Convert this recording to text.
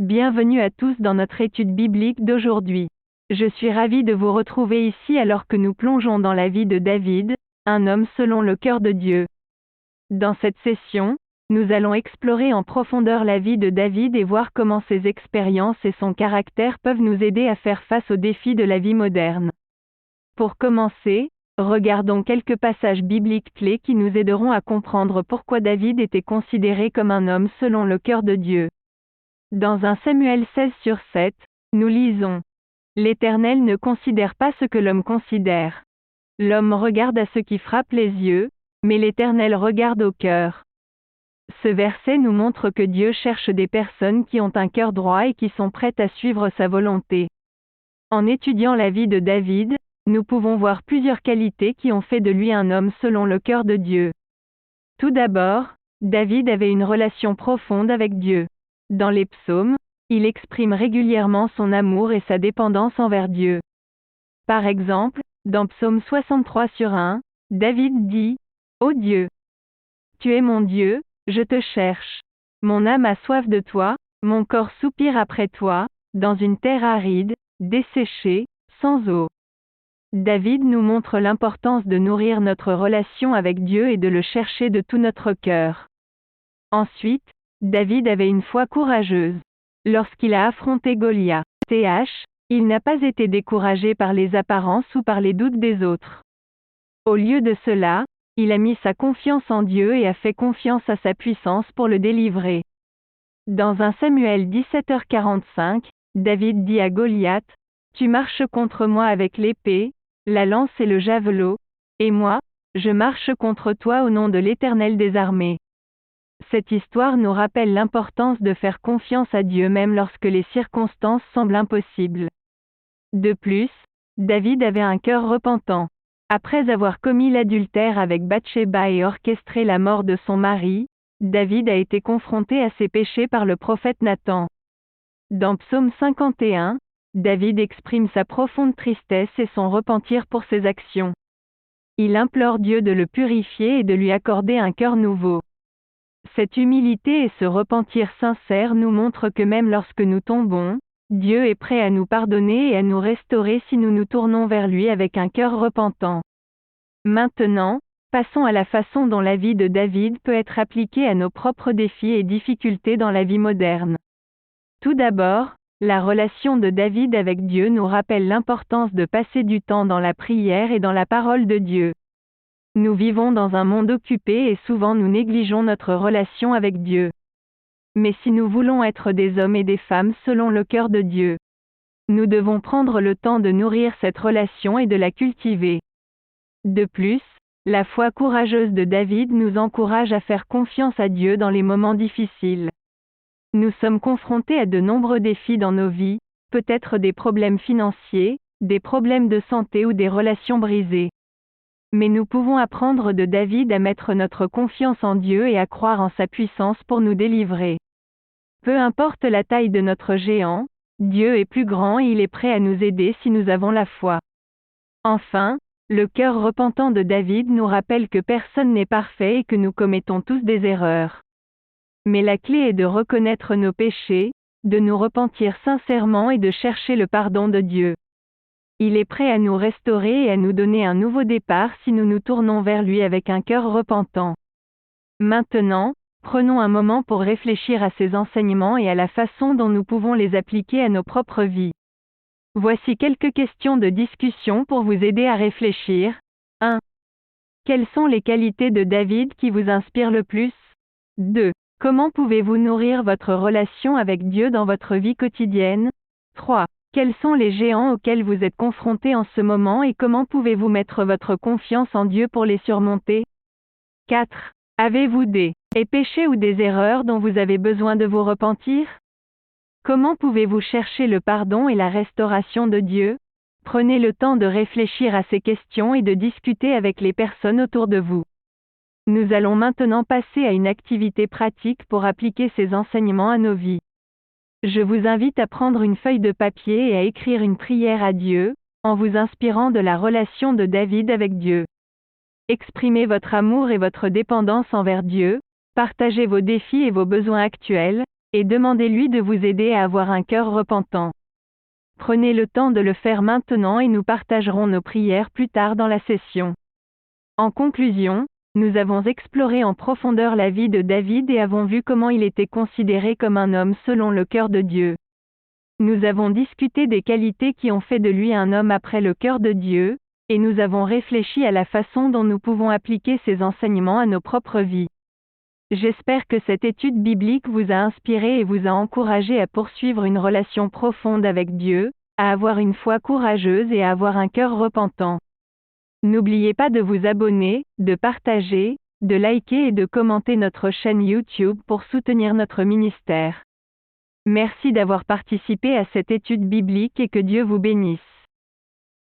Bienvenue à tous dans notre étude biblique d'aujourd'hui. Je suis ravie de vous retrouver ici alors que nous plongeons dans la vie de David, un homme selon le cœur de Dieu. Dans cette session, nous allons explorer en profondeur la vie de David et voir comment ses expériences et son caractère peuvent nous aider à faire face aux défis de la vie moderne. Pour commencer, regardons quelques passages bibliques clés qui nous aideront à comprendre pourquoi David était considéré comme un homme selon le cœur de Dieu. Dans 1 Samuel 16:7, nous lisons « L'Éternel ne considère pas ce que l'homme considère. L'homme regarde à ce qui frappe les yeux, mais l'Éternel regarde au cœur. » Ce verset nous montre que Dieu cherche des personnes qui ont un cœur droit et qui sont prêtes à suivre sa volonté. En étudiant la vie de David, nous pouvons voir plusieurs qualités qui ont fait de lui un homme selon le cœur de Dieu. Tout d'abord, David avait une relation profonde avec Dieu. Dans les psaumes, il exprime régulièrement son amour et sa dépendance envers Dieu. Par exemple, dans Psaume 63:1, David dit « Ô Dieu, tu es mon Dieu, je te cherche. Mon âme a soif de toi, mon corps soupire après toi, dans une terre aride, desséchée, sans eau. » David nous montre l'importance de nourrir notre relation avec Dieu et de le chercher de tout notre cœur. Ensuite, David avait une foi courageuse. Lorsqu'il a affronté Goliath, il n'a pas été découragé par les apparences ou par les doutes des autres. Au lieu de cela, il a mis sa confiance en Dieu et a fait confiance à sa puissance pour le délivrer. Dans 1 Samuel 17h45, David dit à Goliath, « Tu marches contre moi avec l'épée, la lance et le javelot, et moi, je marche contre toi au nom de l'Éternel des armées. » Cette histoire nous rappelle l'importance de faire confiance à Dieu même lorsque les circonstances semblent impossibles. De plus, David avait un cœur repentant. Après avoir commis l'adultère avec Bathsheba et orchestré la mort de son mari, David a été confronté à ses péchés par le prophète Nathan. Dans Psaume 51, David exprime sa profonde tristesse et son repentir pour ses actions. Il implore Dieu de le purifier et de lui accorder un cœur nouveau. Cette humilité et ce repentir sincère nous montrent que même lorsque nous tombons, Dieu est prêt à nous pardonner et à nous restaurer si nous nous tournons vers lui avec un cœur repentant. Maintenant, passons à la façon dont la vie de David peut être appliquée à nos propres défis et difficultés dans la vie moderne. Tout d'abord, la relation de David avec Dieu nous rappelle l'importance de passer du temps dans la prière et dans la parole de Dieu. Nous vivons dans un monde occupé et souvent nous négligeons notre relation avec Dieu. Mais si nous voulons être des hommes et des femmes selon le cœur de Dieu, nous devons prendre le temps de nourrir cette relation et de la cultiver. De plus, la foi courageuse de David nous encourage à faire confiance à Dieu dans les moments difficiles. Nous sommes confrontés à de nombreux défis dans nos vies, peut-être des problèmes financiers, des problèmes de santé ou des relations brisées. Mais nous pouvons apprendre de David à mettre notre confiance en Dieu et à croire en sa puissance pour nous délivrer. Peu importe la taille de notre géant, Dieu est plus grand et il est prêt à nous aider si nous avons la foi. Enfin, le cœur repentant de David nous rappelle que personne n'est parfait et que nous commettons tous des erreurs. Mais la clé est de reconnaître nos péchés, de nous repentir sincèrement et de chercher le pardon de Dieu. Il est prêt à nous restaurer et à nous donner un nouveau départ si nous nous tournons vers lui avec un cœur repentant. Maintenant, prenons un moment pour réfléchir à ces enseignements et à la façon dont nous pouvons les appliquer à nos propres vies. Voici quelques questions de discussion pour vous aider à réfléchir. 1. Quelles sont les qualités de David qui vous inspirent le plus? 2. Comment pouvez-vous nourrir votre relation avec Dieu dans votre vie quotidienne? 3. Quels sont les géants auxquels vous êtes confrontés en ce moment et comment pouvez-vous mettre votre confiance en Dieu pour les surmonter? 4. Avez-vous des péchés ou des erreurs dont vous avez besoin de vous repentir? Comment pouvez-vous chercher le pardon et la restauration de Dieu? Prenez le temps de réfléchir à ces questions et de discuter avec les personnes autour de vous. Nous allons maintenant passer à une activité pratique pour appliquer ces enseignements à nos vies. Je vous invite à prendre une feuille de papier et à écrire une prière à Dieu, en vous inspirant de la relation de David avec Dieu. Exprimez votre amour et votre dépendance envers Dieu, partagez vos défis et vos besoins actuels, et demandez-lui de vous aider à avoir un cœur repentant. Prenez le temps de le faire maintenant et nous partagerons nos prières plus tard dans la session. En conclusion, nous avons exploré en profondeur la vie de David et avons vu comment il était considéré comme un homme selon le cœur de Dieu. Nous avons discuté des qualités qui ont fait de lui un homme après le cœur de Dieu, et nous avons réfléchi à la façon dont nous pouvons appliquer ces enseignements à nos propres vies. J'espère que cette étude biblique vous a inspiré et vous a encouragé à poursuivre une relation profonde avec Dieu, à avoir une foi courageuse et à avoir un cœur repentant. N'oubliez pas de vous abonner, de partager, de liker et de commenter notre chaîne YouTube pour soutenir notre ministère. Merci d'avoir participé à cette étude biblique et que Dieu vous bénisse.